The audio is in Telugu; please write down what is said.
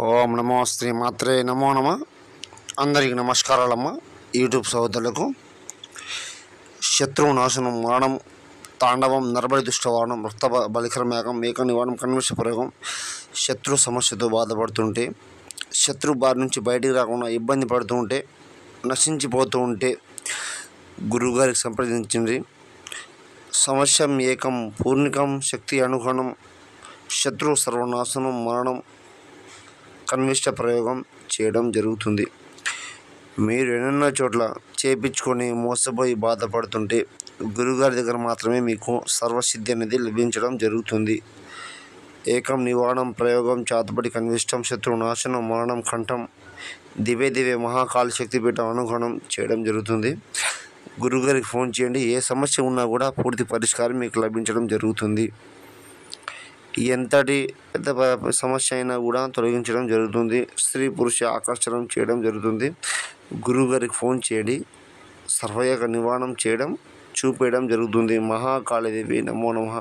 ఓం నమో శ్రీ మాత్రే నమో నమ. అందరికి నమస్కారాలమ్మ. యూట్యూబ్ సోదరులకు శత్రువు నాశనం, మరణం, తాండవం, నరబలి దుష్టవారణం, రక్త బలికరమేకం, మేక నివారణం, కన్విష ప్రయోగం. శత్రు సమస్యతో బాధపడుతుంటే, శత్రు బారి నుంచి బయటికి రాకుండా ఇబ్బంది పడుతూ ఉంటే, నశించిపోతూ ఉంటే గురువుగారికి సంప్రదించింది. సమస్యం ఏకం పూర్ణికం శక్తి అనుగుణం, శత్రు సర్వనాశనం, మరణం, కన్విష్ట ప్రయోగం చేయడం జరుగుతుంది. మీరు ఎన్నెన్నో చోట్ల చేపించుకొని మోసపోయి బాధపడుతుంటే గురుగారి దగ్గర మాత్రమే మీకు సర్వసిద్ధి అనేది లభించడం జరుగుతుంది. ఏకం నివారణం ప్రయోగం, చాతపడి కన్విష్టం, శత్రు నాశనం, మరణం, కంఠం, దివే దివే మహాకాళి శక్తిపీఠం అనుగుణం చేయడం జరుగుతుంది. గురుగారికి ఫోన్ చేయండి. ఏ సమస్య ఉన్నా కూడా పూర్తి పరిష్కారం మీకు లభించడం జరుగుతుంది. ఎంతటి పెద్ద సమస్య అయినా కూడా తొలగించడం జరుగుతుంది. స్త్రీ పురుష ఆకర్షణం చేయడం జరుగుతుంది. గురువుగారికి ఫోన్ చేయండి. సర్వయోగ నివారణం చేయడం చూపేయడం జరుగుతుంది. మహాకాళీదేవి నమో నమః.